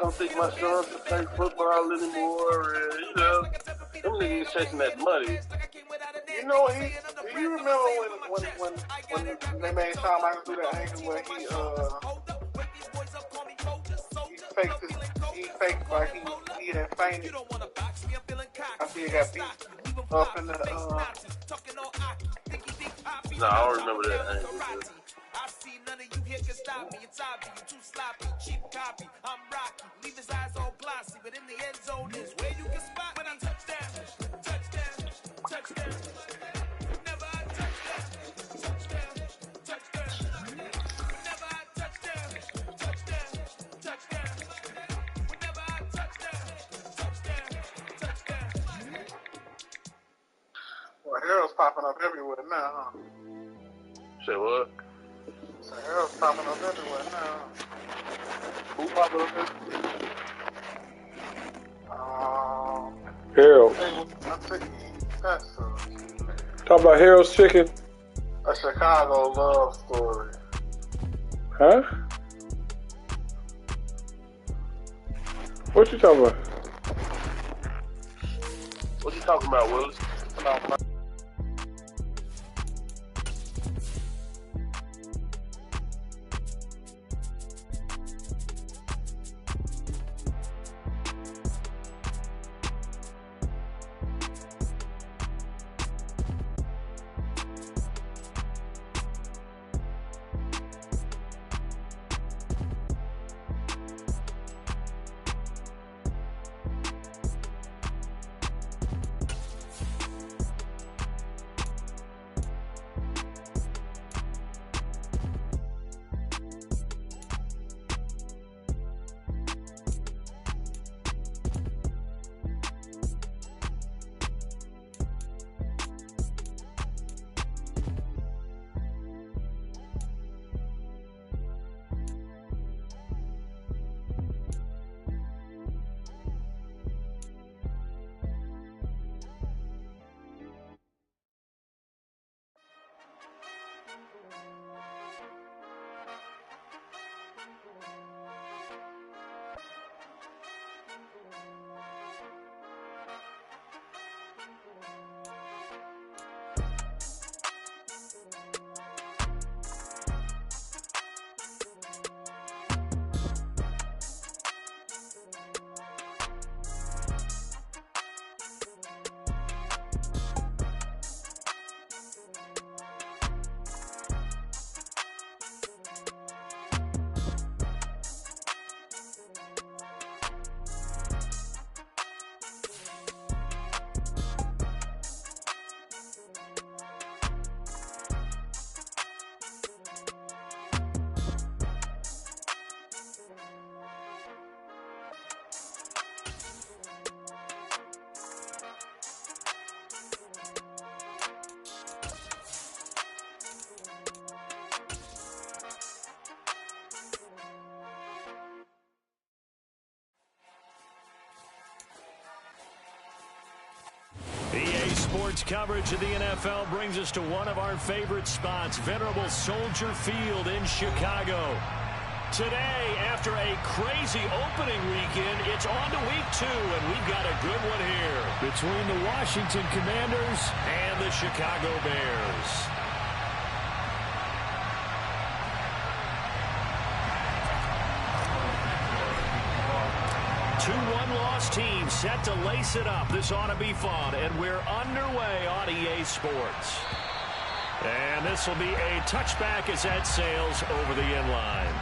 don't think my son should play football anymore. Them niggas chasing that money. You know, do you remember when they made Shawn Michaels do that angle where he faked like he had fainted. I see he got beat up in the No, I don't remember that angle. I see none of you here can stop me. It's obvious you too sloppy, cheap copy. I'm rocky, leave his eyes all glossy, but in the end zone is where you can spot when I touchdown, touchdown, touchdown. Never I touchdown, touchdown, touchdown. Whenever I touchdown, touchdown, touchdown. Whenever I touchdown, touchdown, touchdown. Well, Harold's popping up everywhere now, huh? Say what? So Harold's popping up everywhere now. Who popping up everywhere? Harold. Talk about Harold's Chicken. A Chicago love story. Huh? What you talking about? What you talking about, Willis? EA Sports coverage of the NFL brings us to one of our favorite spots, venerable Soldier Field in Chicago. Today, after a crazy opening weekend, it's on to week 2, and we've got a good one here between the Washington Commanders and the Chicago Bears. Two one-loss teams set to lace it up. This ought to be fun, and we're underway on EA Sports. And this will be a touchback as that sails over the end line.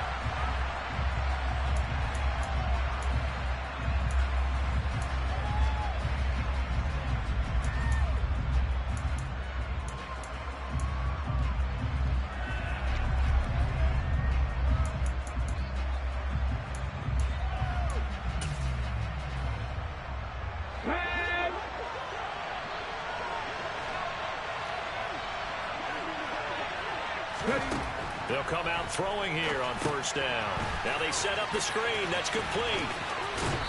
They'll come out throwing here on first down. Now they set up the screen. That's complete.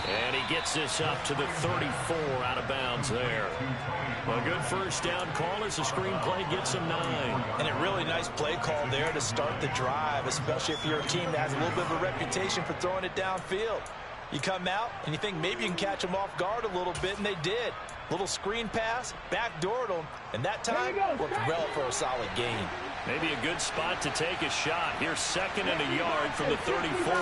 And he gets this up to the 34 out of bounds there. A good first down call as the screen play gets him 9. And a really nice play call there to start the drive, especially if you're a team that has a little bit of a reputation for throwing it downfield. You come out and you think maybe you can catch them off guard a little bit, and they did. Little screen pass, backdoored them, and that time worked well for a solid gain. Maybe a good spot to take a shot. Here's 2nd and a yard from the 34.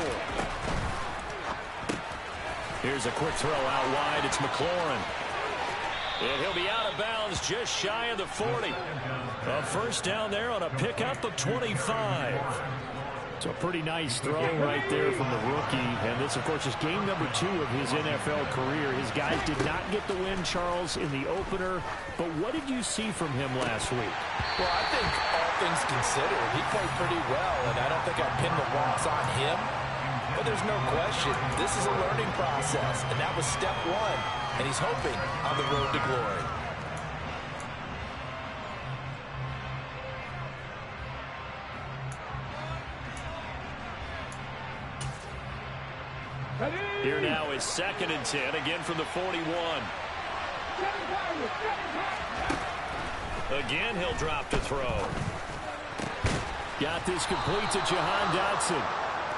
Here's a quick throw out wide. It's McLaurin. And he'll be out of bounds just shy of the 40. A first down there on a pickup of 25. It's a pretty nice throw right there from the rookie. And this, of course, is game number 2 of his NFL career. His guys did not get the win, Charles, in the opener. But what did you see from him last week? Well, I think all things considered, he played pretty well, and I don't think I pinned the loss on him. But there's no question, this is a learning process, and that was step 1. And he's hoping on the road to glory. Here now is 2nd and 10, again from the 41. Again, he'll drop to throw. Got this complete to Jahan Dotson.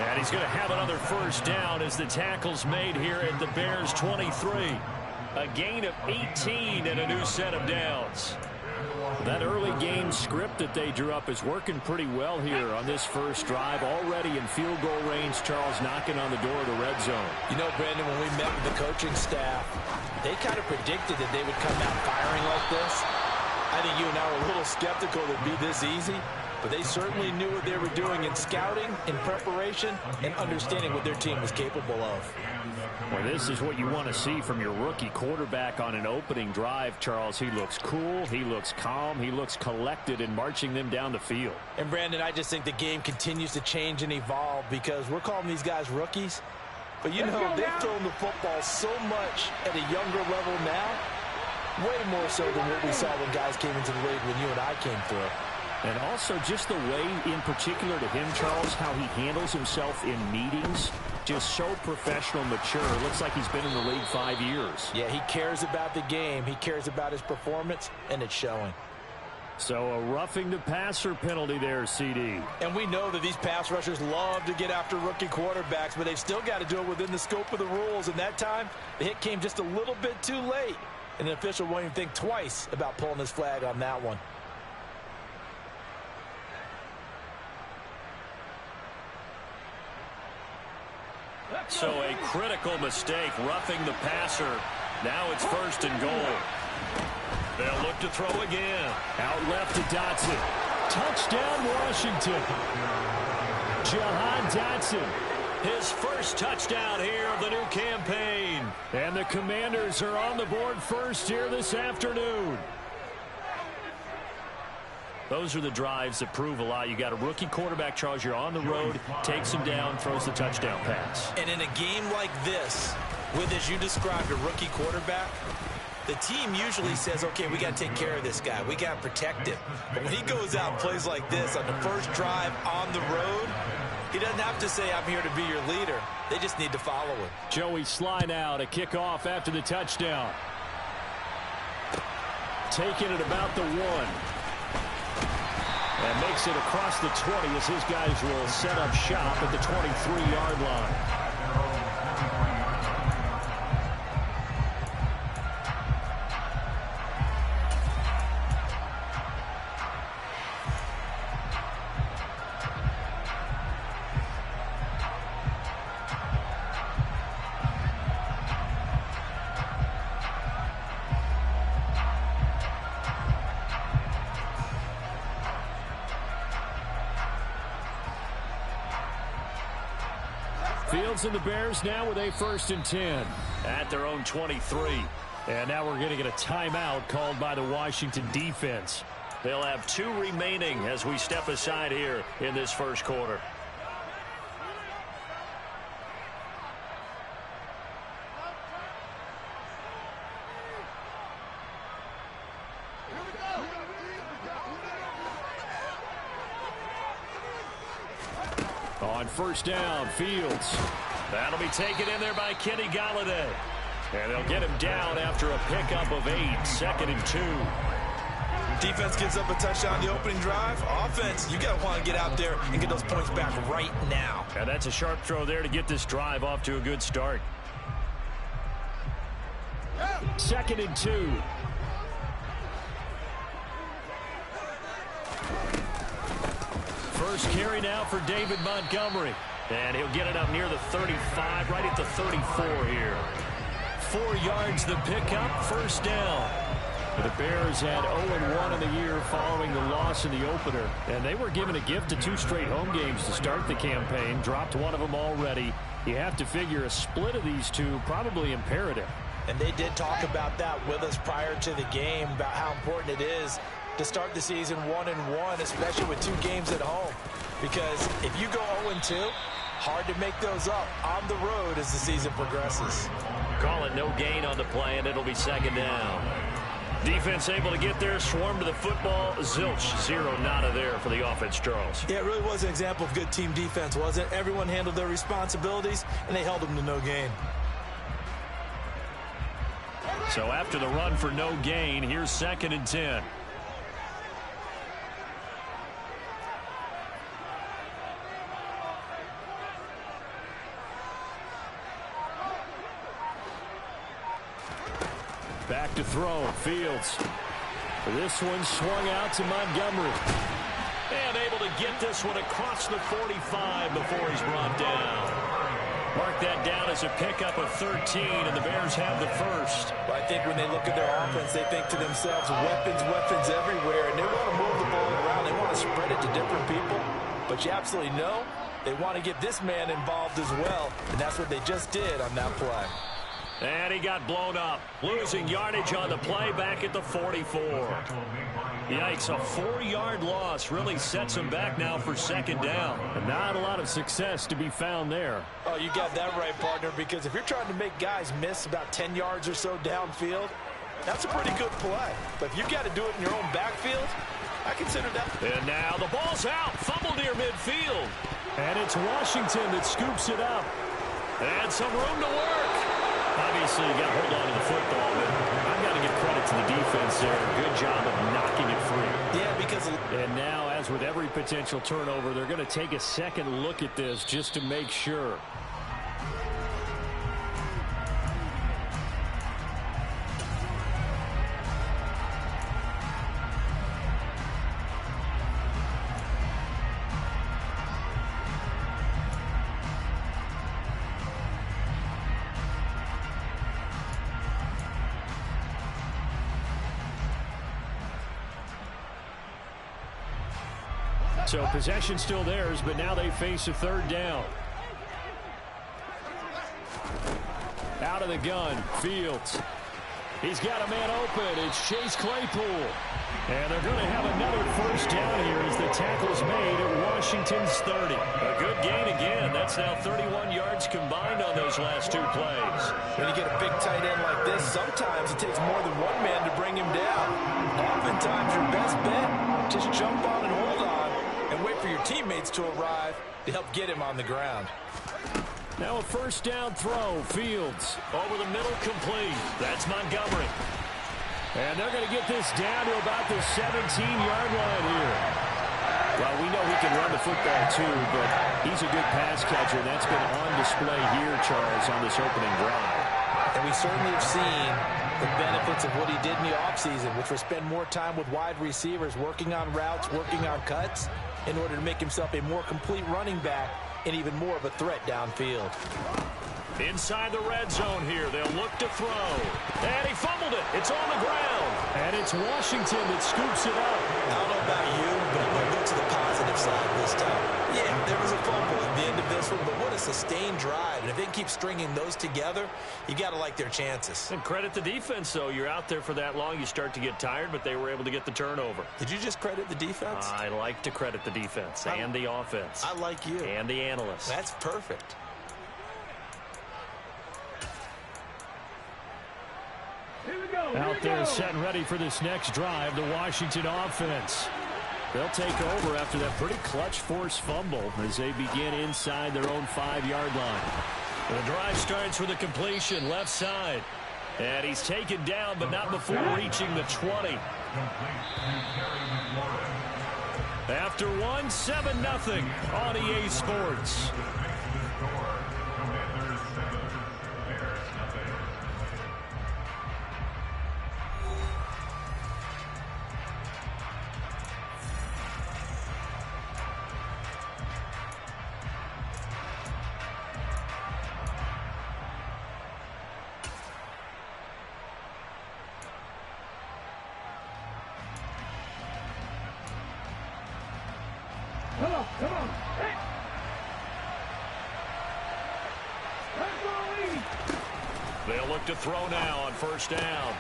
And he's going to have another first down as the tackle's made here at the Bears' 23. A gain of 18 and a new set of downs. That early game script that they drew up is working pretty well here on this first drive. Already in field goal range, Charles knocking on the door of the red zone. You know, Brandon, when we met with the coaching staff, they kind of predicted that they would come out firing like this. I think you and I were a little skeptical that it'd be this easy, but they certainly knew what they were doing in scouting, in preparation, and understanding what their team was capable of. Well, this is what you want to see from your rookie quarterback on an opening drive, Charles. He looks cool, he looks calm, he looks collected in marching them down the field. And, Brandon, I just think the game continues to change and evolve because we're calling these guys rookies. But, you know, they've thrown the football so much at a younger level now, way more so than what we saw when guys came into the league when you and I came through. And also just the way, in particular to him, Charles, how he handles himself in meetings. Just so professional, mature. Looks like he's been in the league 5 years. Yeah, he cares about the game. He cares about his performance, and it's showing. So a roughing the passer penalty there, CD. And we know that these pass rushers love to get after rookie quarterbacks, but they've still got to do it within the scope of the rules. And that time, the hit came just a little bit too late. And the official won't even think twice about pulling his flag on that one. So a critical mistake, roughing the passer. Now it's 1st and goal. They'll look to throw again. Out left to Dotson. Touchdown, Washington. Jahan Dotson. His first touchdown here of the new campaign. And the Commanders are on the board first here this afternoon. Those are the drives that prove a lot. You got a rookie quarterback, Charles. You're on the road, takes him down, throws the touchdown pass. And in a game like this, with, as you described, a rookie quarterback, the team usually says, okay, we got to take care of this guy. We got to protect him. But when he goes out and plays like this on the first drive on the road, he doesn't have to say, I'm here to be your leader. They just need to follow him. Joey slide out, a kickoff after the touchdown. Taking it about the 1. And makes it across the 20 as his guys will set up shop at the 23-yard line. Fields and the Bears now with a 1st and 10 at their own 23. And now we're going to get a timeout called by the Washington defense. They'll have 2 remaining as we step aside here in this first quarter. On 1st down, Fields. That'll be taken in there by Kenny Golladay. And they'll get him down after a pickup of 8, 2nd and 2. Defense gives up a touchdown the opening drive. Offense, you got to want to get out there and get those points back right now. And that's a sharp throw there to get this drive off to a good start. 2nd and 2. First carry now for David Montgomery. And he'll get it up near the 35, right at the 34 here. 4 yards the pickup, first down. The Bears had 0-1 in the year following the loss in the opener. And they were given a gift of 2 straight home games to start the campaign. Dropped one of them already. You have to figure a split of these two probably imperative. And they did talk about that with us prior to the game, about how important it is to start the season 1-1, especially with 2 games at home. Because if you go 0-2, hard to make those up on the road as the season progresses. Call it no gain on the play, and it'll be 2nd down. Defense able to get there, swarm to the football. Zilch, 0 nada there for the offense, Charles. Yeah, it really was an example of good team defense, wasn't it? Everyone handled their responsibilities, and they held them to no gain. So after the run for no gain, here's 2nd and 10. Back to throw, Fields. This one swung out to Montgomery. And able to get this one across the 45 before he's brought down. Mark that down as a pickup of 13, and the Bears have the first. Well, I think when they look at their offense, they think to themselves, weapons everywhere, and they want to move the ball around. They want to spread it to different people. But you absolutely know they want to get this man involved as well, and that's what they just did on that play. And he got blown up, losing yardage on the play back at the 44. Yikes, a 4-yard loss really sets him back now for 2nd down. And not a lot of success to be found there. Oh, you got that right, partner, because if you're trying to make guys miss about 10 yards or so downfield, that's a pretty good play. But if you got to do it in your own backfield, I consider that. And now the ball's out, fumbled near midfield. And it's Washington that scoops it up. And some room to work. Obviously, you got to hold on to the football, but I've got to give credit to the defense there. Good job of knocking it free. Yeah, because... And now, as with every potential turnover, they're going to take a second look at this just to make sure. So possession still theirs, but now they face a 3rd down. Out of the gun, Fields. He's got a man open. It's Chase Claypool. And they're going to have another first down here as the tackle's made at Washington's 30. A good gain again. That's now 31 yards combined on those last 2 plays. When you get a big tight end like this, sometimes it takes more than one man to bring him down. Oftentimes your best bet, just jump on and hold on and wait for your teammates to arrive to help get him on the ground. Now a first down throw. Fields over the middle, complete. That's Montgomery. And they're going to get this down to about the 17-yard line here. Well, we know he can run the football too, but he's a good pass catcher, and that's been on display here, Charles, on this opening drive. And we certainly have seen the benefits of what he did in the offseason, which was spend more time with wide receivers, working on routes, working on cuts, in order to make himself a more complete running back and even more of a threat downfield. Inside the red zone here, they'll look to throw. And he fumbled it. It's on the ground. And it's Washington that scoops it up. I don't know about you, but I'm going to go to the positive side this time. Yeah, there was a fumble at the end of this one, but what a sustained drive. And if they keep stringing those together, you got to like their chances. And credit the defense, though. You're out there for that long, you start to get tired, but they were able to get the turnover. Did you just credit the defense? I like to credit the defense and the offense. I like you. And the analysts. That's perfect. Out there set and ready for this next drive, the Washington offense. They'll take over after that pretty clutch forced fumble as they begin inside their own 5-yard line. The drive starts with a completion left side. And he's taken down, but not before reaching the 20. After 1, 7-0 on EA Sports. They'll look to throw now on first down.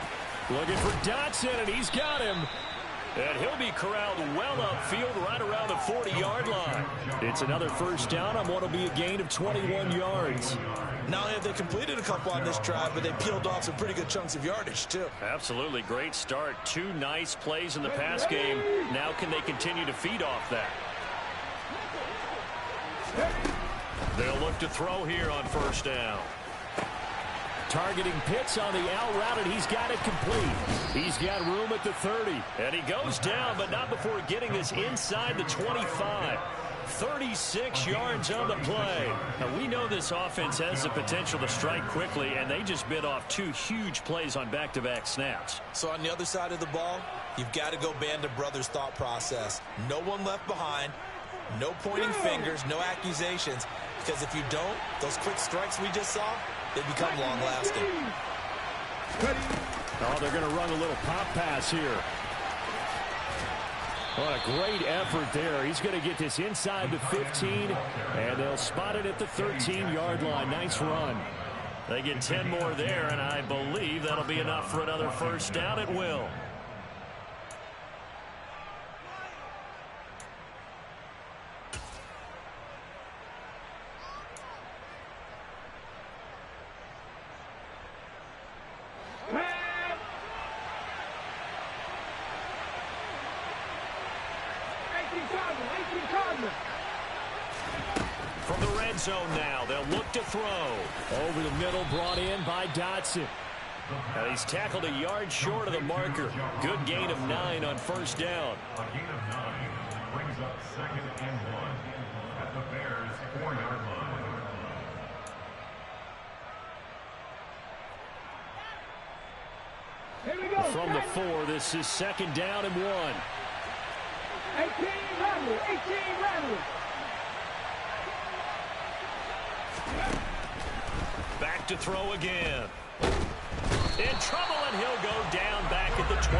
Looking for Dotson, and he's got him. And he'll be corralled well upfield right around the 40-yard line. It's another first down on what will be a gain of 21 yards. Not only have they completed a couple on this drive, but they peeled off some pretty good chunks of yardage, too. Absolutely. Great start. 2 nice plays in the pass game. Now can they continue to feed off that? They'll look to throw here on first down. Targeting Pitts on the out route, and he's got it complete. He's got room at the 30. And he goes down, but not before getting this inside the 25. 36 yards on the play. Now, we know this offense has the potential to strike quickly, and they just bit off 2 huge plays on back-to-back snaps. So on the other side of the ball, you've got to go Band of Brothers thought process. No one left behind. No pointing fingers, no accusations. Because if you don't, those quick strikes we just saw, they become long-lasting. Oh, they're going to run a little pop pass here. What a great effort there. He's going to get this inside the 15, and they'll spot it at the 13-yard line. Nice run. They get 10 more there, and I believe that'll be enough for another first down at will. From the red zone now, they'll look to throw. Over the middle, brought in by Dotson. Now he's tackled a yard short of the marker. Good gain of 9 on first down. A gain of 9 brings up 2nd and 1 at the Bears' 4-yard line. Here we go. From the 4, this is 2nd down and 1. 18 Rattle. 18 Rattle. Back to throw again. In trouble, and he'll go down back at the 12.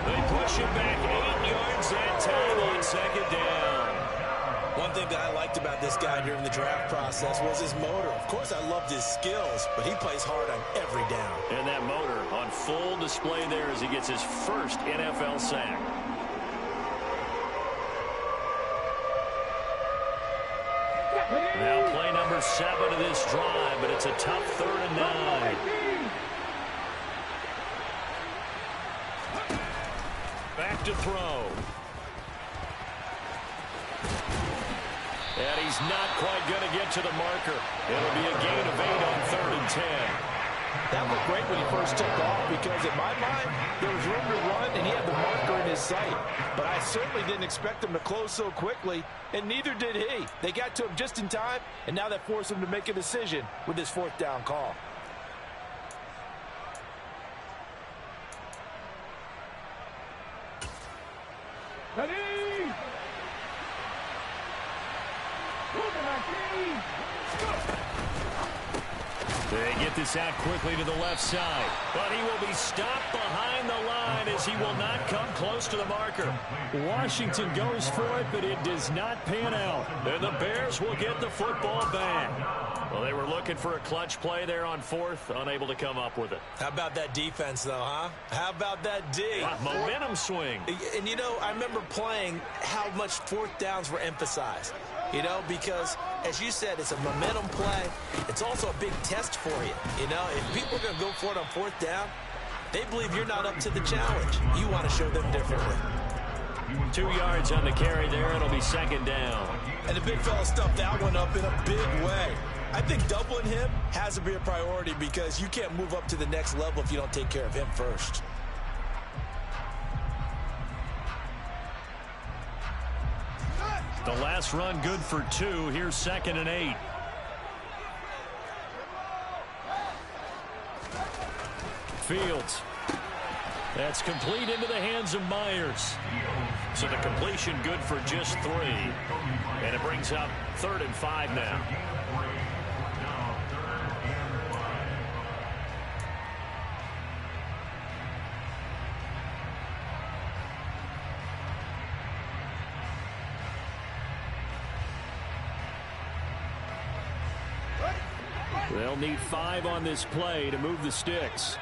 They push him back 8 yards that time on 2nd down. One thing that I liked about this guy during the draft process was his motor. Of course, I loved his skills, but he plays hard on every down. And that motor on full display there as he gets his first NFL sack. Now play number 7 of this drive, but it's a tough 3rd and 9. Back to throw. And he's not quite going to get to the marker. It'll be a gain of 8 on 3rd and 10. That looked great when he first took off because, in my mind, there was room to run and he had the marker in his sight. But I certainly didn't expect him to close so quickly, and neither did he. They got to him just in time, and now that forced him to make a decision with his 4th down call. Ready? They get this out quickly to the left side, but he will be stopped behind the line as he will not come close to the marker. Washington goes for it, but it does not pan out. And the Bears will get the football back. Well, they were looking for a clutch play there on 4th, unable to come up with it. How about that defense, though, huh? How about that D? Momentum swing. And, you know, I remember playing how much 4th downs were emphasized. You know, because, as you said, it's a momentum play. It's also a big test for you. You know, if people are going to go for it on 4th down, they believe you're not up to the challenge. You want to show them differently. 2 yards on the carry there. It'll be 2nd down. And the big fella stuffed that one up in a big way. I think doubling him has to be a priority because you can't move up to the next level if you don't take care of him first. The last run good for 2. Here's 2nd and 8. Fields. That's complete into the hands of Myers. So the completion good for just 3. And it brings up 3rd and 5 now. They'll need 5 on this play to move the sticks.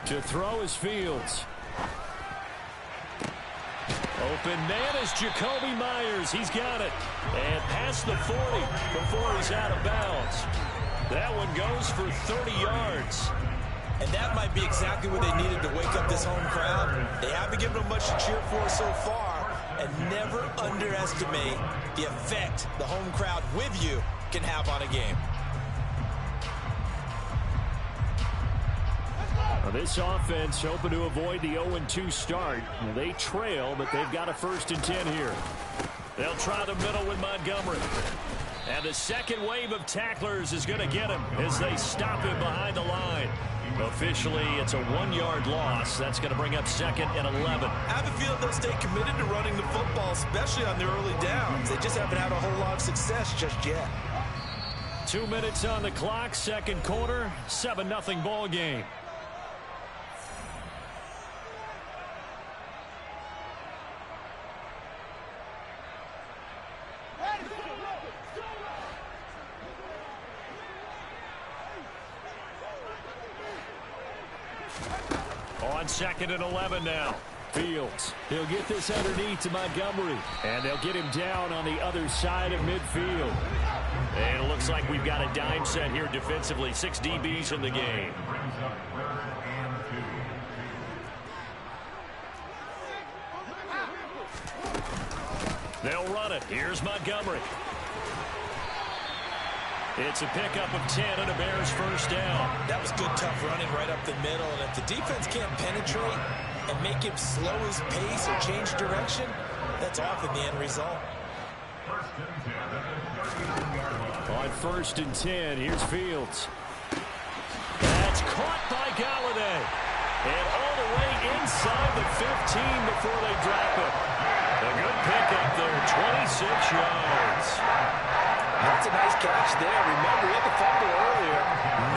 To throw is Fields. Open man is Jacoby Myers. He's got it. And past the 40 before he's out of bounds. That one goes for 30 yards. And that might be exactly what they needed to wake up this home crowd. They haven't given them much to cheer for so far. And never underestimate the effect the home crowd with you can have on a game. Well, this offense hoping to avoid the 0-2 start. They trail, but they've got a 1st and 10 here. They'll try the middle with Montgomery. And the second wave of tacklers is going to get him as they stop him behind the line. Officially, it's a 1-yard loss. That's going to bring up 2nd and 11. I have a feeling they'll stay committed to running the football, especially on their early downs. They just haven't had a whole lot of success just yet. 2 minutes on the clock, second quarter, 7-0 ball game. On 2nd and 11 now. Fields. He'll get this underneath to Montgomery. And they'll get him down on the other side of midfield. And it looks like we've got a dime set here defensively. 6 DBs in the game. They'll run it. Here's Montgomery. It's a pickup of 10 and a Bears 1st down. That was good, tough running right up the middle. And if the defense can't penetrate and make him slow his pace or change direction, that's often the end result. On 1st and 10, here's Fields. That's caught by Galladay. And all the way inside the 15 before they drop it. A good pickup there, 26 yards. That's a nice catch there. Remember, he had the fumble earlier.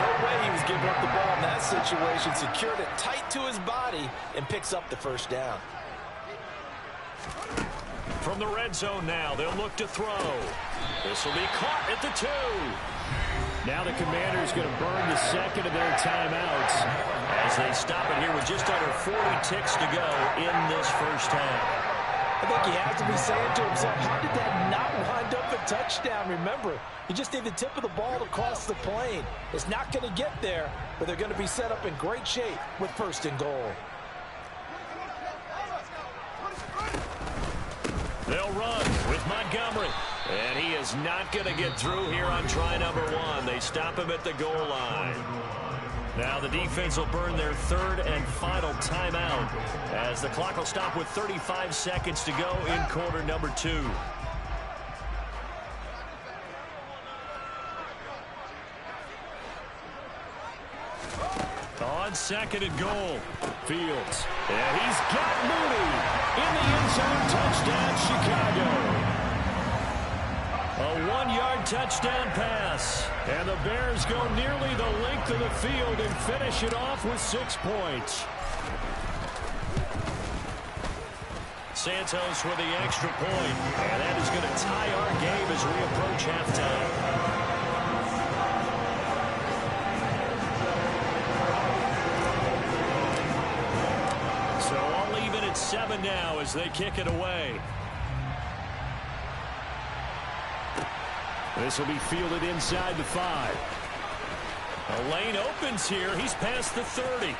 No way he was giving up the ball in that situation. Secured it tight to his body and picks up the 1st down. From the red zone now, they'll look to throw. This will be caught at the 2. Now the Commanders going to burn the 2nd of their timeouts as they stop it here with just under 40 ticks to go in this 1st half. I think he has to be saying to himself, how did that not wind up a touchdown? Remember, you just need the tip of the ball to cross the plane. It's not going to get there, but they're going to be set up in great shape with 1st and goal. They'll run with Montgomery. And he is not going to get through here on try number 1. They stop him at the goal line. Now the defense will burn their 3rd and final timeout as the clock will stop with 35 seconds to go in quarter number 2. On 2nd and goal, Fields. And he's got Mooney in the end zone. Touchdown, Chicago. A 1-yard touchdown pass. And the Bears go nearly the length of the field and finish it off with 6 points. Santos with the extra point. And that is going to tie our game as we approach halftime. So all even at 7 now as they kick it away. This will be fielded inside the 5. A lane opens here. He's past the 30.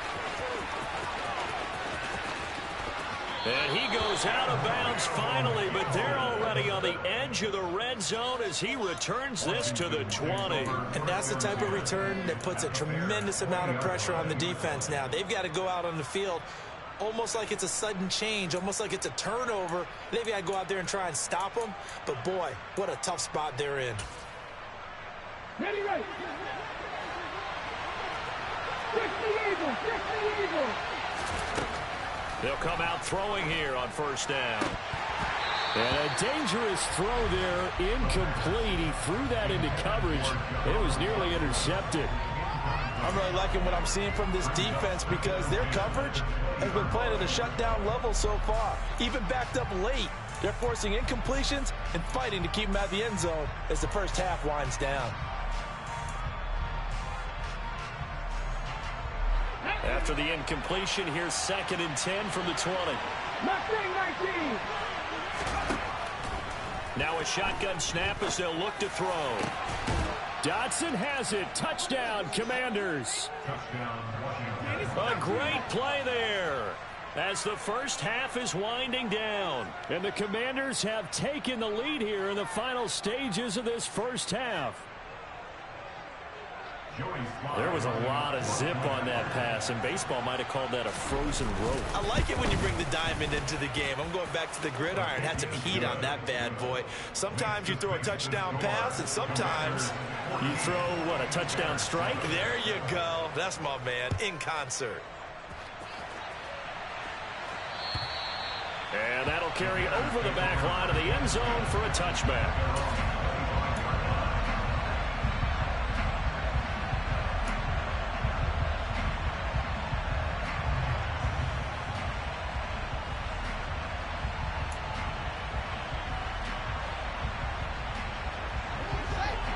And he goes out of bounds finally, but they're already on the edge of the red zone as he returns this to the 20. And that's the type of return that puts a tremendous amount of pressure on the defense now. They've got to go out on the field almost like it's a sudden change, almost like it's a turnover. They've got to go out there and try and stop them. But, boy, what a tough spot they're in. Ready, right. Fix the Eagles. Fix the Eagles. They'll come out throwing here on 1st down. And a dangerous throw there, incomplete. He threw that into coverage. It was nearly intercepted. I'm really liking what I'm seeing from this defense because their coverage has been playing at a shutdown level so far. Even backed up late, They're forcing incompletions and fighting to keep them out of the end zone as the first half winds down. After the incompletion, here's 2nd and 10 from the 20. 19. Now a shotgun snap as they'll look to throw. Dotson has it. Touchdown, Commanders. A great play there as the first half is winding down. And the Commanders have taken the lead here in the final stages of this first half. There was a lot of zip on that pass, and baseball might have called that a frozen rope. I like it when you bring the diamond into the game. I'm going back to the gridiron. Had some heat on that bad boy. Sometimes you throw a touchdown pass, and sometimes you throw, what, a touchdown strike? There you go. That's my man, in concert. And that'll carry over the back line of the end zone for a touchback.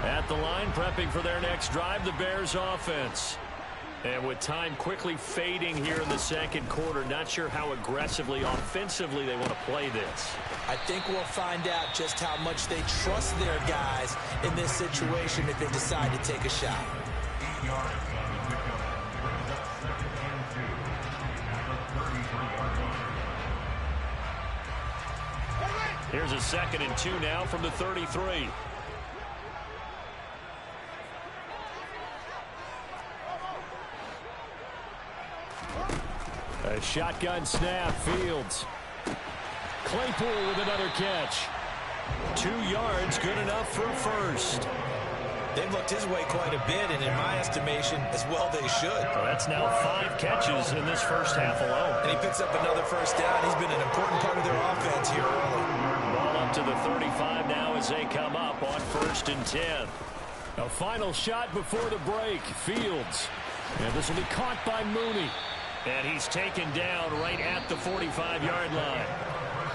At the line, prepping for their next drive, the Bears offense. And with time quickly fading here in the second quarter, not sure how aggressively, offensively they want to play this. I think we'll find out just how much they trust their guys in this situation if they decide to take a shot. Here's a 2nd and 2 now from the 33. A shotgun snap, Fields. Claypool with another catch. 2 yards, good enough for a first. They've looked his way quite a bit, and in my estimation, as well they should. Well, that's now 5 catches in this first half alone. And he picks up another first down. He's been an important part of their offense here early. Ball up to the 35 now as they come up on 1st and 10. A final shot before the break. Fields. And this will be caught by Mooney. And he's taken down right at the 45-yard line.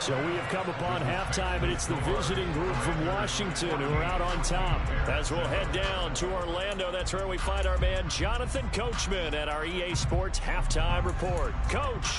So we have come upon halftime, and it's the visiting group from Washington who are out on top. As we'll head down to Orlando, that's where we find our man Jonathan Coachman at our EA Sports Halftime Report. Coach.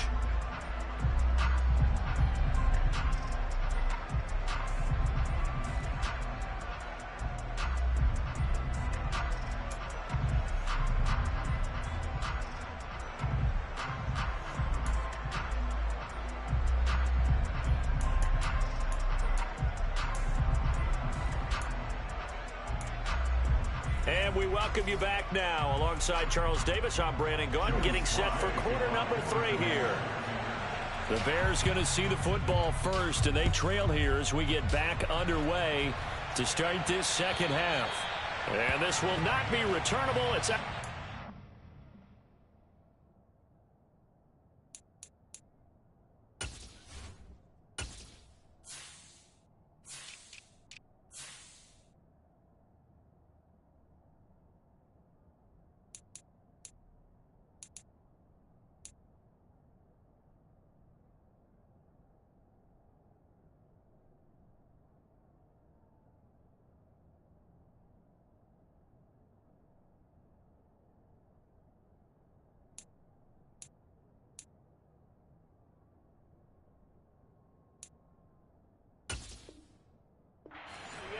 And we welcome you back now. Alongside Charles Davis, I'm Brandon Gaudin, getting set for quarter number 3 here. The Bears going to see the football first, and they trail here as we get back underway to start this second half. And this will not be returnable. It's a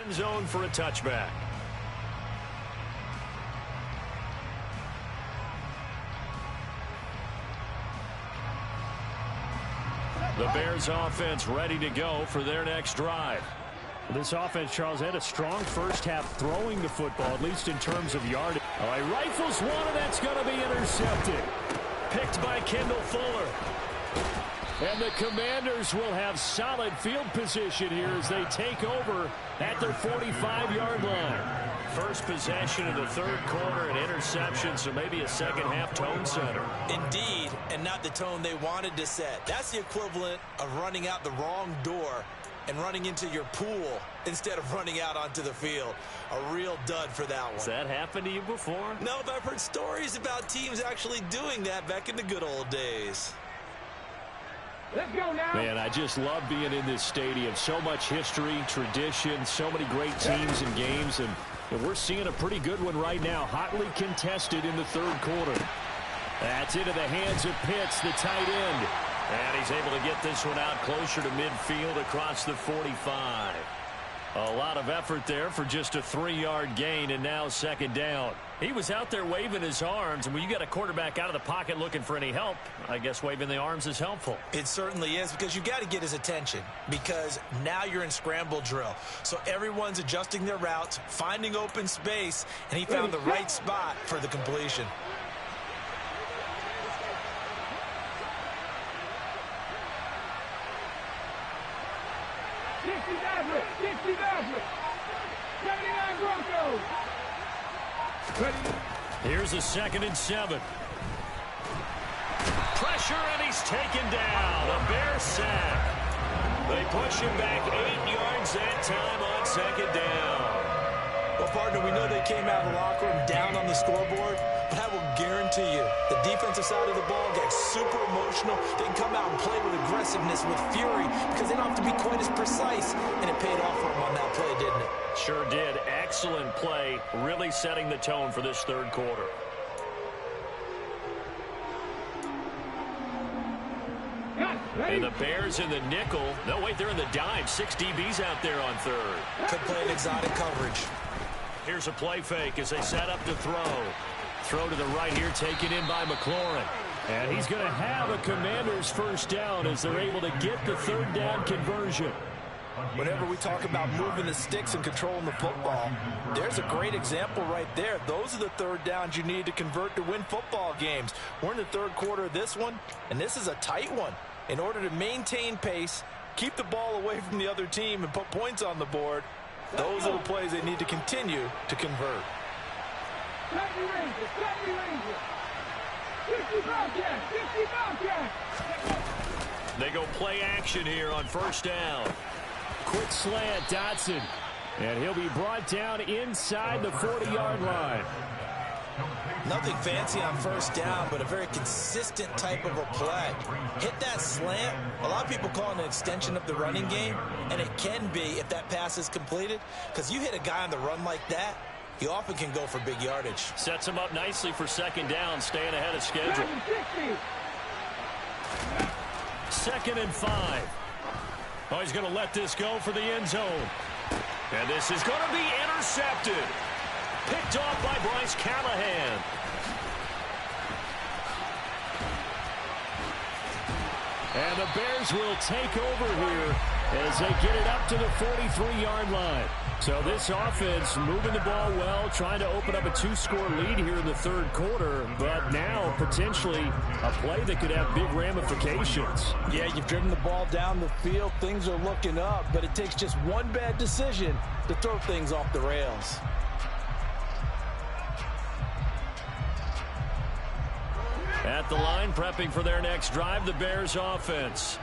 end zone for a touchback. The Bears offense ready to go for their next drive. This offense, Charles, had a strong first half throwing the football, at least in terms of yardage. All right, rifles one, and that's going to be intercepted. Picked by Kendall Fuller. And the Commanders will have solid field position here as they take over at their 45-yard line. First possession of the third quarter, an interception, so maybe a second-half tone setter. Indeed, and not the tone they wanted to set. That's the equivalent of running out the wrong door and running into your pool instead of running out onto the field. A real dud for that one. Has that happened to you before? No, but I've heard stories about teams actually doing that back in the good old days. Let's go now. Man, I just love being in this stadium. So much history, tradition, so many great teams and games, and we're seeing a pretty good one right now. Hotly contested in the third quarter. That's into the hands of Pitts, the tight end. And he's able to get this one out closer to midfield across the 45. A lot of effort there for just a 3-yard gain, and now second down. He was out there waving his arms, and when you got a quarterback out of the pocket looking for any help, I guess waving the arms is helpful. It certainly is, because you got to get his attention, because now you're in scramble drill. So everyone's adjusting their routes, finding open space, and he found the right spot for the completion. Here's a 2nd and 7. Pressure, and he's taken down. A Bear sack. They push him back 8 yards that time on second down. Well, partner, we know they came out of the locker room down on the scoreboard, but I will guarantee you the defensive side of the ball gets super emotional. They can come out and play with aggressiveness, with fury, because they don't have to be quite as precise, and it paid off for them on that play, didn't it? Sure did. Excellent play, really setting the tone for this third quarter. And the Bears in the nickel. No, wait, they're in the dime. 6 DBs out there on third. Could play an exotic coverage. Here's a play fake as they set up to throw. Throw to the right here, taken in by McLaurin. And he's going to have a Commanders first down as they're able to get the third down conversion. Whenever we talk about moving the sticks and controlling the football, there's a great example right there. Those are the third downs you need to convert to win football games. We're in the third quarter of this one, and this is a tight one. In order to maintain pace, keep the ball away from the other team, and put points on the board, those are the plays they need to continue to convert. 50 Bobcats, 50 Bobcats. They go play action here on first down. Quick slant, Dotson. And he'll be brought down inside the 40-yard line. Nothing fancy on first down, but a very consistent type of a play. Hit that slant. A lot of people call it an extension of the running game, and it can be if that pass is completed, because you hit a guy on the run like that, he often can go for big yardage. Sets him up nicely for second down, staying ahead of schedule. 2nd and 5. Oh, he's going to let this go for the end zone. And this is going to be intercepted. Picked off by Bryce Callahan. And the Bears will take over here as they get it up to the 43-yard line. So this offense moving the ball well, trying to open up a 2-score lead here in the third quarter, but now potentially a play that could have big ramifications. Yeah, you've driven the ball down the field. Things are looking up, but it takes just one bad decision to throw things off the rails. At the line, prepping for their next drive, the Bears offense.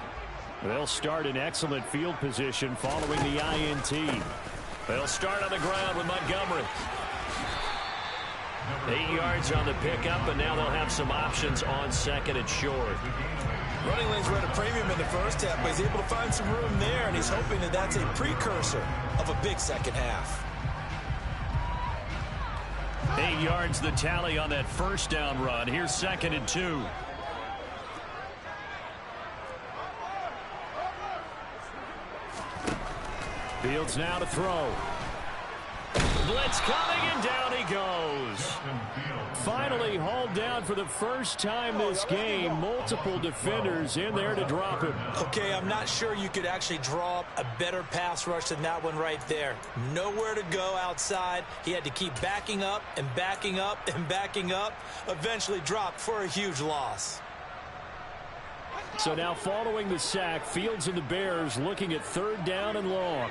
They'll start in excellent field position following the INT. They'll start on the ground with Montgomery. 8 yards on the pickup, and now they'll have some options on 2nd and short. Running lanes were at a premium in the first half, but he's able to find some room there, and he's hoping that that's a precursor of a big second half. 8 yards the tally on that first down run. Here's 2nd and 2. Fields now to throw. Blitz coming, and down he goes. Finally hauled down for the first time this game. Multiple defenders in there to drop him. Okay, I'm not sure you could actually draw up a better pass rush than that one right there. Nowhere to go outside. He had to keep backing up and backing up and backing up. Eventually dropped for a huge loss. So now following the sack, Fields and the Bears looking at third down and long.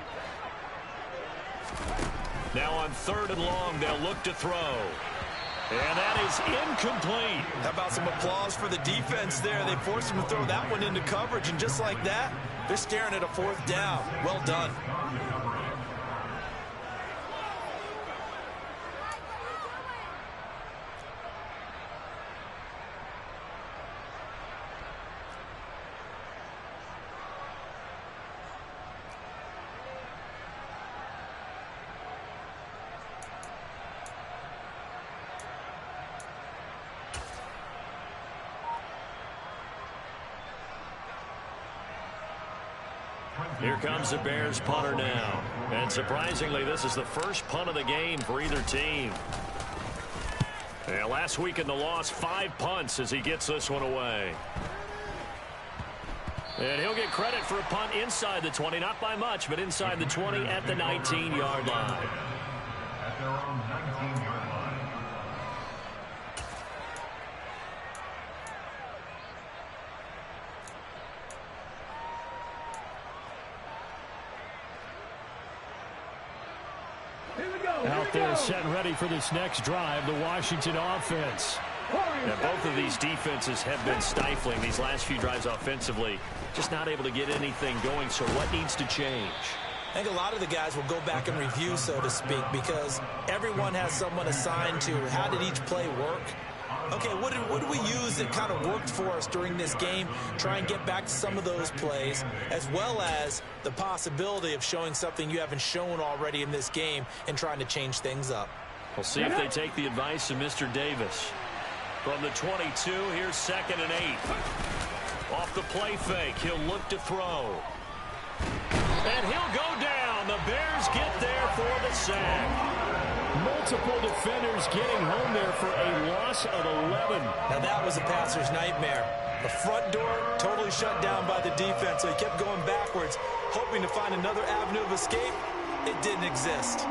Now on 3rd and long, they'll look to throw. And that is incomplete. How about some applause for the defense there? They forced him to throw that one into coverage, and just like that, they're staring at a 4th down. Well done. Here comes the Bears punter now. And surprisingly, this is the first punt of the game for either team. And last week in the loss, 5 punts as he gets this one away. And he'll get credit for a punt inside the 20, not by much, but inside the 20 at the 19-yard line. At their own 19-yard line. Out there set and ready for this next drive, the Washington offense. Now, both of these defenses have been stifling these last few drives offensively. Just not able to get anything going, so what needs to change? I think a lot of the guys will go back and review, so to speak, because everyone has someone assigned to how did each play work. Okay, what did we use that kind of worked for us during this game? Try and get back to some of those plays, as well as the possibility of showing something you haven't shown already in this game and trying to change things up. We'll see if they take the advice of Mr. Davis. From the 22, here's 2nd and 8. Off the play fake, he'll look to throw. And he'll go down. The Bears get there for the sack. Multiple defenders getting home there for a loss of 11. Now that was a passer's nightmare. The front door totally shut down by the defense, so he kept going backwards, hoping to find another avenue of escape. It didn't exist.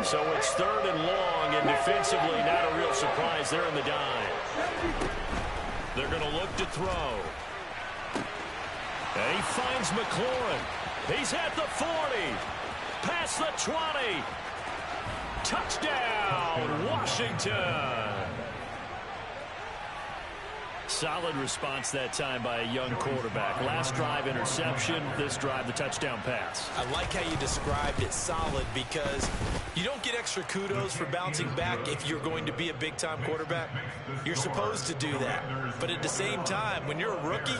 So it's 3rd and long, and defensively not a real surprise there in the dime. They're going to look to throw. And he finds McLaurin. He's at the 40. Past the 20. Touchdown, Washington. Solid response that time by a young quarterback. Last drive, interception. This drive, the touchdown pass. I like how you described it, solid, because you don't get extra kudos for bouncing back if you're going to be a big-time quarterback. You're supposed to do that. But at the same time, when you're a rookie,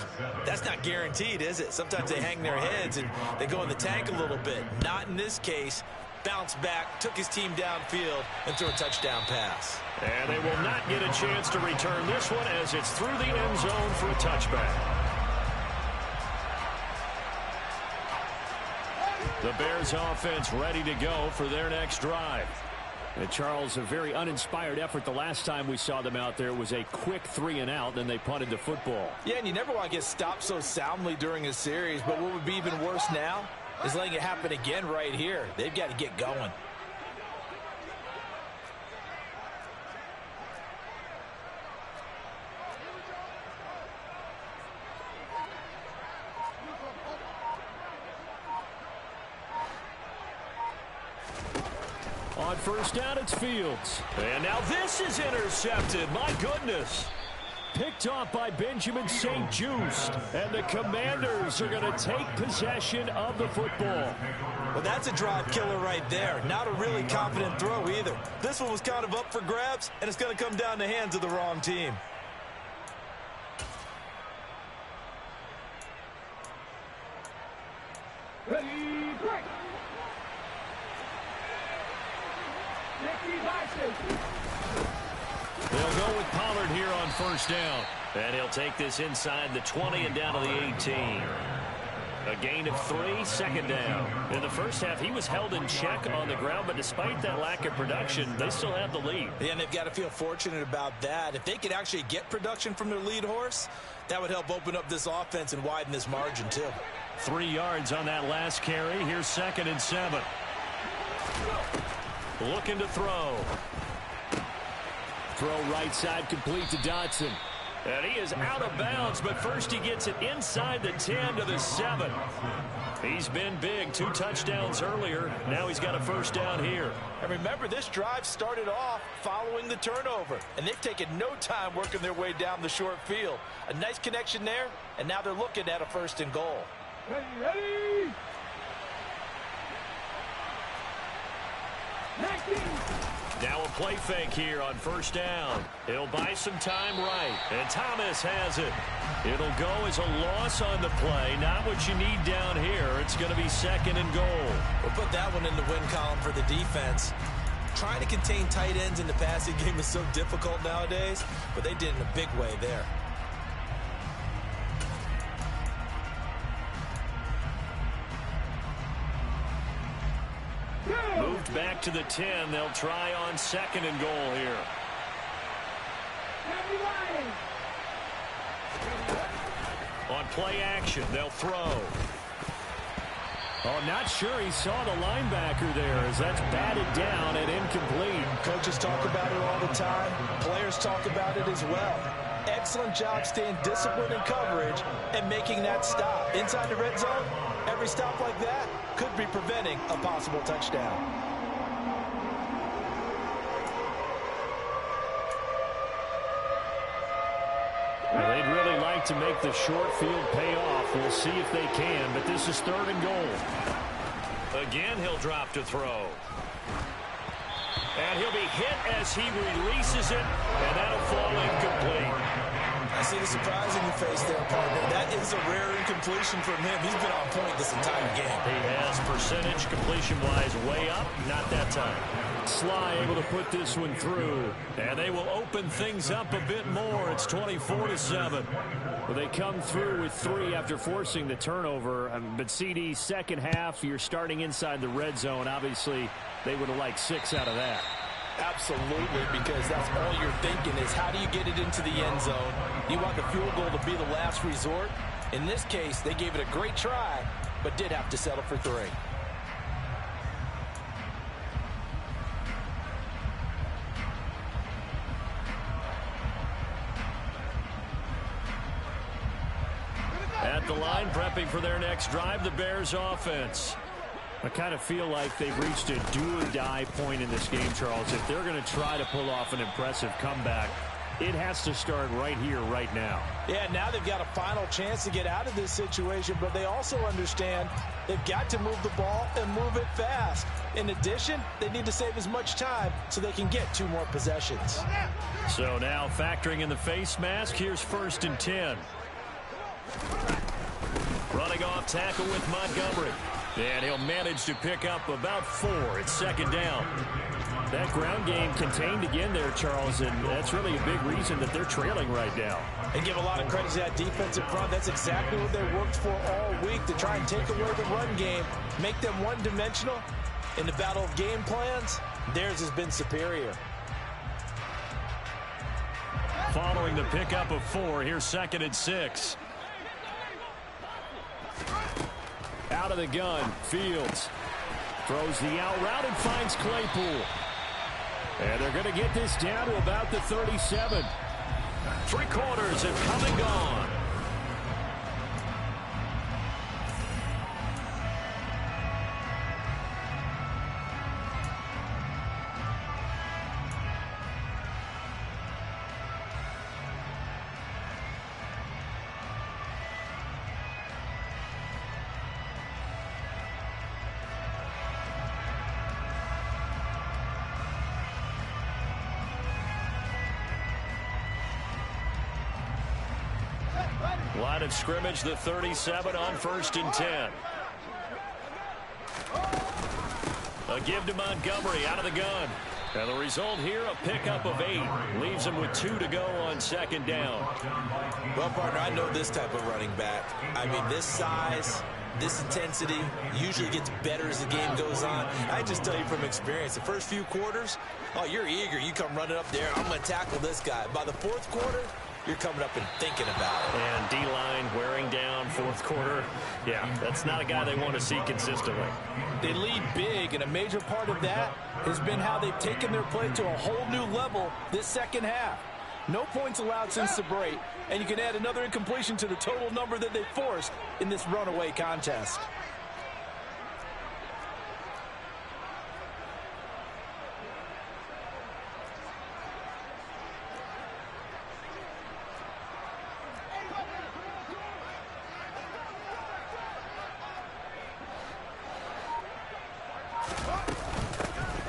that's not guaranteed, is it? Sometimes they hang their heads and they go in the tank a little bit. Not in this case. Bounced back, took his team downfield, and threw a touchdown pass. And they will not get a chance to return this one as it's through the end zone for a touchback. The Bears offense ready to go for their next drive. And Charles, a very uninspired effort the last time we saw them out there. It was a quick 3 and out, then they punted the football. Yeah, and you never want to get stopped so soundly during a series, but what would be even worse now is letting it happen again right here. They've got to get going. On first down, it's Fields. And now this is intercepted. My goodness. Picked off by Benjamin St-Juste. And the Commanders are going to take possession of the football. Well, that's a drive killer right there. Not a really confident throw either. This one was kind of up for grabs, and it's going to come down the hands of the wrong team. Ready, break. They'll go with Pollard here on first down. And he'll take this inside the 20 and down to the 18. A gain of 3, 2nd down. In the first half, he was held in check on the ground, but despite that lack of production, they still have the lead. Yeah, and they've got to feel fortunate about that. If they could actually get production from their lead horse, that would help open up this offense and widen this margin, too. 3 yards on that last carry. Here's 2nd and 7. Looking to throw. Throw right side complete to Dotson. And he is out of bounds, but first he gets it inside the 10 to the 7. He's been big. 2 touchdowns earlier. Now he's got a first down here. And remember, this drive started off following the turnover, and they've taken no time working their way down the short field. A nice connection there, and now they're looking at a 1st and goal. Ready. Now a play fake here on first down. He'll buy some time right. And Thomas has it. It'll go as a loss on the play. Not what you need down here. It's going to be 2nd and goal. We'll put that one in the win column for the defense. Trying to contain tight ends in the passing game is so difficult nowadays, but they did in a big way there. moved back to the 10. They'll try on 2nd and goal here. On play action, they'll throw. Oh, not sure he saw the linebacker there as that's batted down and incomplete. Coaches talk about it all the time. Players talk about it as well. Excellent job staying disciplined in coverage and making that stop. Inside the red zone, every stop like that could be preventing a possible touchdown. Well, they'd really like to make the short field pay off. We'll see if they can, but this is 3rd and goal. Again, he'll drop to throw. And he'll be hit as he releases it, and that'll fall incomplete. I see the surprise in your face there, partner. That is a rare incompletion from him. He's been on point this entire game. He has percentage completion-wise way up, not that time. Sly able to put this one through, and they will open things up a bit more. It's 24-7. Well, they come through with 3 after forcing the turnover. But CD, second half, you're starting inside the red zone. Obviously, they would have liked 6 out of that. Absolutely, because that's all you're thinking is how do you get it into the end zone? You want the field goal to be the last resort. In this case, they gave it a great try, but did have to settle for 3. At the line, prepping for their next drive, the Bears offense. I kind of feel like they've reached a do-or-die point in this game, Charles. If they're going to try to pull off an impressive comeback, it has to start right here, right now. Yeah, now they've got a final chance to get out of this situation, but they also understand they've got to move the ball and move it fast. In addition, they need to save as much time so they can get 2 more possessions. So now factoring in the face mask, here's 1st and 10. Running off tackle with Montgomery. And he'll manage to pick up about 4. It's 2nd down. That ground game contained again there, Charles, and that's really a big reason that they're trailing right now. And give a lot of credit to that defensive front. That's exactly what they worked for all week, to try and take away the run game, make them one-dimensional. In the battle of game plans, theirs has been superior. Following the pickup of 4, here's 2nd and 6. Out of the gun, Fields throws the out route and finds Claypool. And they're going to get this down to about the 37. 3 quarters have come and gone. Line of scrimmage, the 37 on 1st and 10. A give to Montgomery out of the gun. And the result here, a pickup of 8. Leaves him with 2 to go on 2nd down. Well, partner, I know this type of running back. I mean, this size, this intensity usually gets better as the game goes on. I just tell you from experience, the first few quarters, oh, you're eager. You come running up there. I'm going to tackle this guy. By the 4th quarter, you're coming up and thinking about it. And D-line wearing down 4th quarter. Yeah, that's not a guy they want to see consistently. They lead big, and a major part of that has been how they've taken their play to a whole new level this 2nd half. No points allowed since the break, and you can add another incompletion to the total number that they forced in this runaway contest.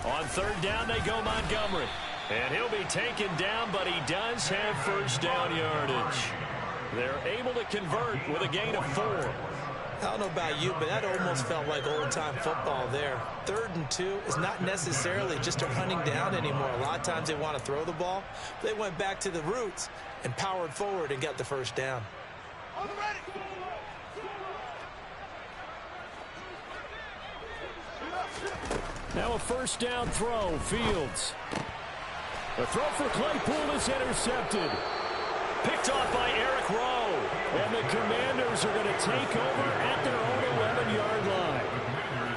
On 3rd down, they go Montgomery. And he'll be taken down, but he does have 1st down yardage. They're able to convert with a gain of 4. I don't know about you, but that almost felt like old-time football there. 3rd and 2 is not necessarily just a running down anymore. A lot of times they want to throw the ball. They went back to the roots and powered forward and got the 1st down. Now a first down throw, Fields. The throw for Claypool is intercepted. Picked off by Eric Rowe. And the Commanders are going to take over at their own 11-yard line.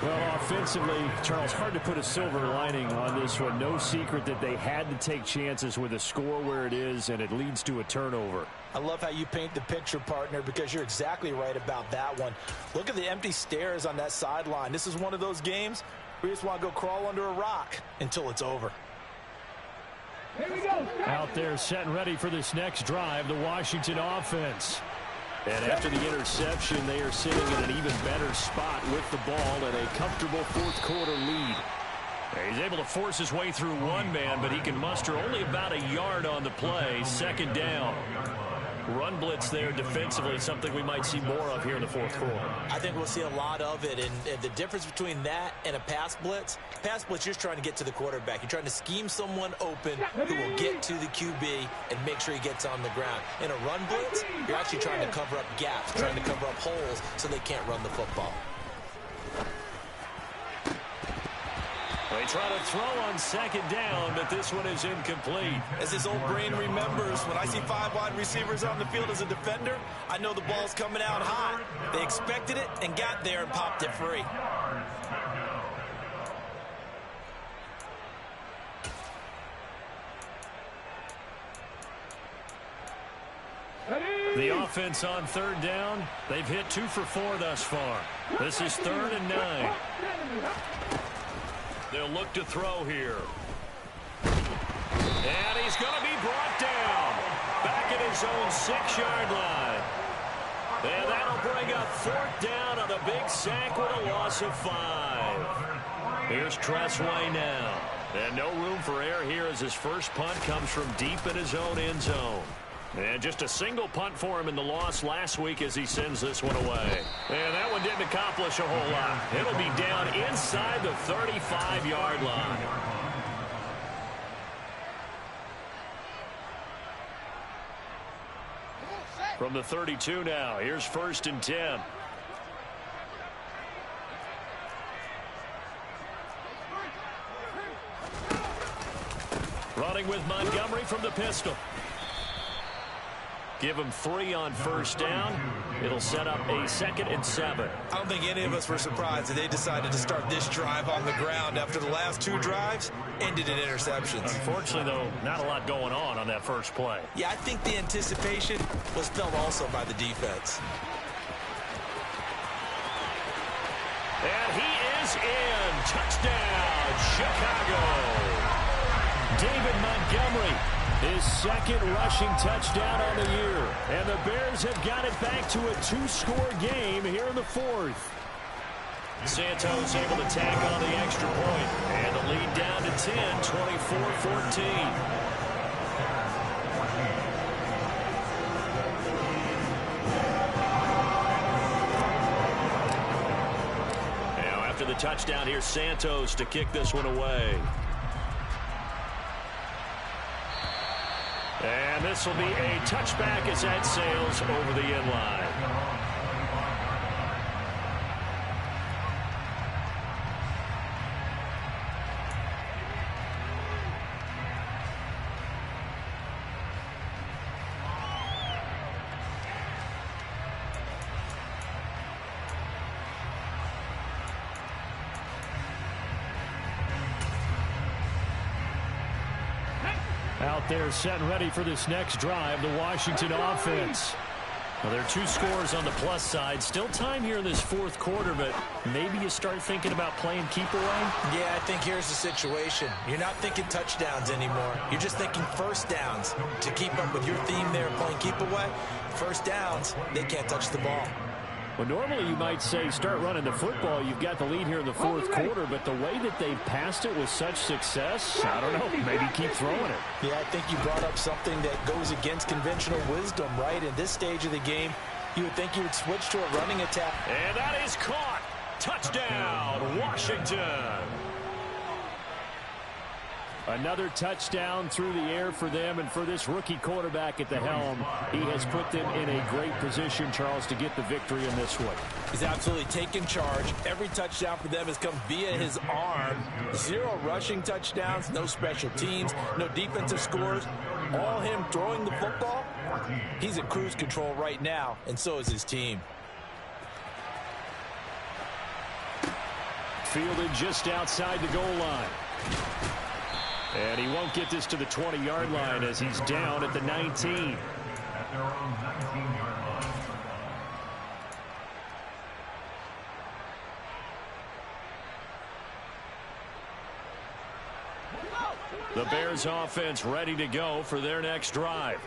Well, offensively, Charles, hard to put a silver lining on this one. No secret that they had to take chances with a score where it is, and it leads to a turnover. I love how you paint the picture, partner, because you're exactly right about that one. Look at the empty stares on that sideline. This is one of those games where you just want to go crawl under a rock until it's over. Here we go. Out there set and ready for this next drive, the Washington offense. And after the interception, they are sitting in an even better spot with the ball and a comfortable fourth-quarter lead. He's able to force his way through one man, but he can muster only about a yard on the play. Second down. Run blitz there defensively, something we might see more of here in the fourth quarter. I think we'll see a lot of it, and the difference between that and a pass blitz, you're just trying to get to the quarterback. You're trying to scheme someone open who will get to the QB and make sure he gets on the ground. In a run blitz, you're actually trying to cover up gaps, trying to cover up holes so they can't run the football. They try to throw on second down, but this one is incomplete. As his old brain remembers, when I see 5 wide receivers on the field as a defender, I know the ball's coming out hot. They expected it and got there and popped it free. The offense on third down, they've hit 2 for 4 thus far. This is 3rd and 9. They'll look to throw here. And he's going to be brought down. Back at his own 6-yard line. And that'll bring up 4th down on a big sack with a loss of 5. Here's Tressway now. And no room for error here as his first punt comes from deep in his own end zone. And just a single punt for him in the loss last week as he sends this one away. And that one didn't accomplish a whole lot. It'll be down inside the 35-yard line. From the 32 now, here's 1st and 10. Running with Montgomery from the pistol. Give him 3 on first down. It'll set up a 2nd and 7. I don't think any of us were surprised that they decided to start this drive on the ground after the last 2 drives ended in interceptions. Unfortunately, though, not a lot going on that first play. Yeah, I think the anticipation was felt also by the defense. And he is in. Touchdown, Chicago. David Montgomery, his 2nd rushing touchdown on the year. And the Bears have got it back to a 2-score game here in the 4th. Santos able to tack on the extra point. And the lead down to 10, 24-14. Now after the touchdown, here's Santos to kick this one away. And this will be a touchback as that sails over the end line. Out there set and ready for this next drive, the Washington offense. Well, there are 2 scores on the plus side. Still time here in this 4th quarter, but maybe you start thinking about playing keep away? Yeah, I think here's the situation. You're not thinking touchdowns anymore. You're just thinking first downs. To keep up with your theme there, playing keep away, first downs, they can't touch the ball. Well, normally you might say start running the football. You've got the lead here in the 4th quarter, but the way that they've passed it with such success, I don't know, maybe keep throwing it. Yeah, I think you brought up something that goes against conventional wisdom, right? In this stage of the game, you would think you would switch to a running attack. And that is caught. Touchdown, Washington. Another touchdown through the air for them, and for this rookie quarterback at the helm, he has put them in a great position, Charles, to get the victory in this one. He's absolutely taken charge. Every touchdown for them has come via his arm. 0 rushing touchdowns, no special teams, no defensive scores. All him throwing the football. He's in cruise control right now, and so is his team. Fielded just outside the goal line. And he won't get this to the 20-yard line as he's down at the 19. At their own 19-yard line. The Bears offense ready to go for their next drive.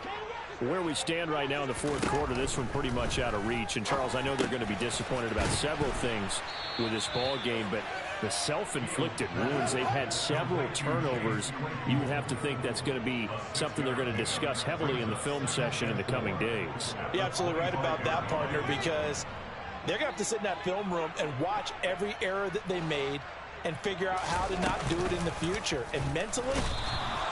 Where we stand right now in the fourth quarter, this one pretty much out of reach. And, Charles, I know they're going to be disappointed about several things with this ball game, but the self-inflicted wounds, they've had several turnovers. You have to think that's going to be something they're going to discuss heavily in the film session in the coming days. You're absolutely right about that, partner, because they're going to have to sit in that film room and watch every error that they made and figure out how to not do it in the future. And mentally,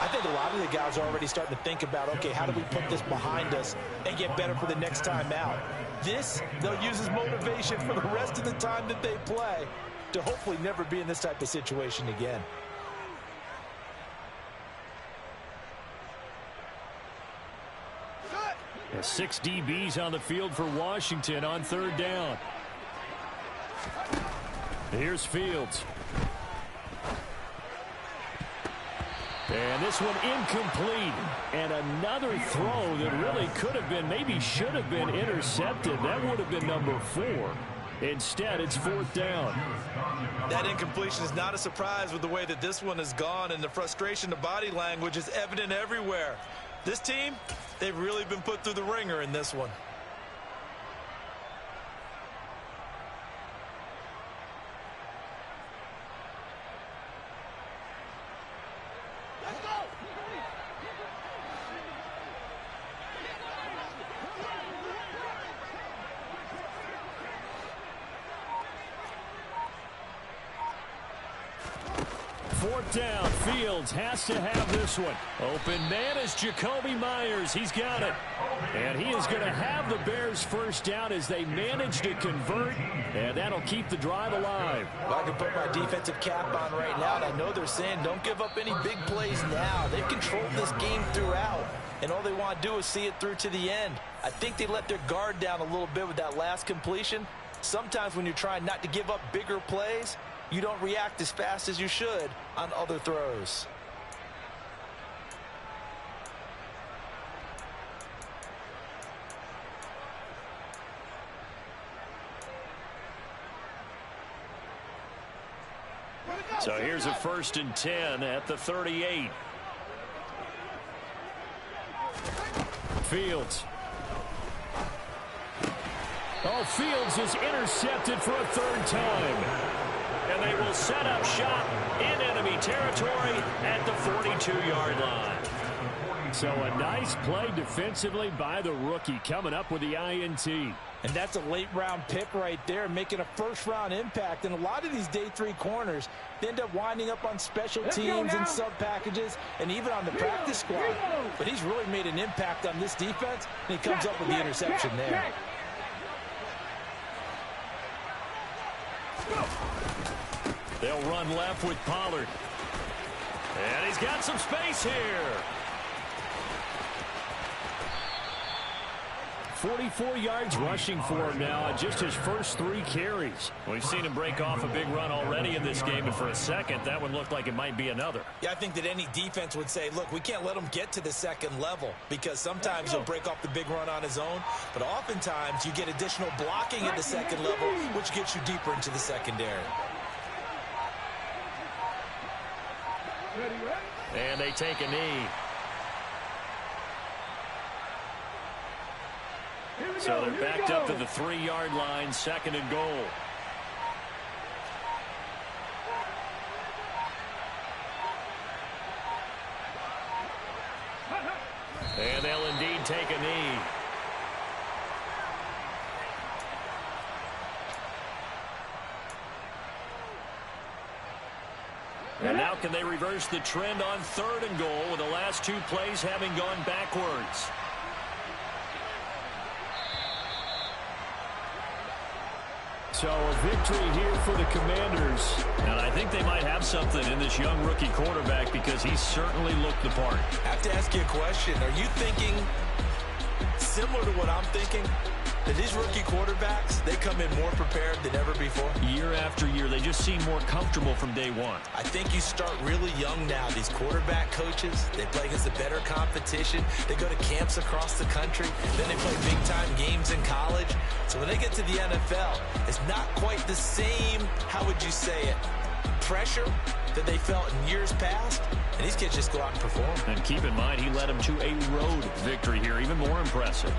I think a lot of the guys are already starting to think about, okay, how do we put this behind us and get better for the next time out? This, they'll use as motivation for the rest of the time that they play to hopefully never be in this type of situation again. And 6 DBs on the field for Washington on third down. Here's Fields. And this one incomplete. And another throw that really could have been, maybe should have been intercepted. That would have been number 4. Instead, it's fourth down. That incompletion is not a surprise with the way that this one has gone, and the frustration, the body language is evident everywhere. This team, they've really been put through the ringer in this one. Fourth down, Fields has to have this one. Open man is Jacoby Myers. He's got it. And he is going to have the Bears first down as they manage to convert, and that'll keep the drive alive. Well, I can put my defensive cap on right now, and I know they're saying don't give up any big plays now. They've controlled this game throughout, and all they want to do is see it through to the end. I think they let their guard down a little bit with that last completion. Sometimes when you're trying not to give up bigger plays, you don't react as fast as you should on other throws. So here's a 1st and 10 at the 38. Fields. Oh, Fields is intercepted for a 3rd time. And they will set up shop in enemy territory at the 42-yard line. So a nice play defensively by the rookie coming up with the INT. And that's a late-round pick right there, making a first-round impact. And a lot of these day 3 corners, they end up winding up on special teams and sub-packages and even on the practice squad. But he's really made an impact on this defense, and he comes up with the interception there. They'll run left with Pollard. And he's got some space here. 44 yards rushing for him now, just his first 3 carries. We've seen him break off a big run already in this game, but for a second, that one looked like it might be another. Yeah, I think that any defense would say, look, we can't let him get to the second level, because sometimes he'll break off the big run on his own, but oftentimes you get additional blocking at the second level, which gets you deeper into the secondary. And they take a knee. So they're backed up to the 3-yard line, 2nd and goal. And they'll indeed take a knee. And now can they reverse the trend on 3rd and goal with the last 2 plays having gone backwards? So a victory here for the Commanders. And I think they might have something in this young rookie quarterback because he certainly looked the part. I have to ask you a question. Are you thinking similar to what I'm thinking? That these rookie quarterbacks, they come in more prepared than ever before? Year after year, they just seem more comfortable from day one. I think you start really young now. These quarterback coaches, they play against the better competition. They go to camps across the country. Then they play big-time games in college. So when they get to the NFL, it's not quite the same, how would you say it, pressure that they felt in years past. And these kids just go out and perform. And keep in mind, he led them to a road victory here, even more impressive.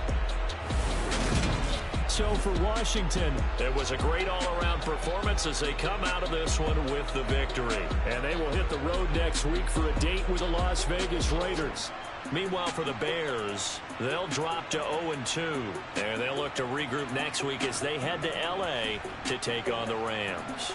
So for Washington, it was a great all-around performance as they come out of this one with the victory. And they will hit the road next week for a date with the Las Vegas Raiders. Meanwhile, for the Bears, they'll drop to 0-2. And they'll look to regroup next week as they head to L.A. to take on the Rams.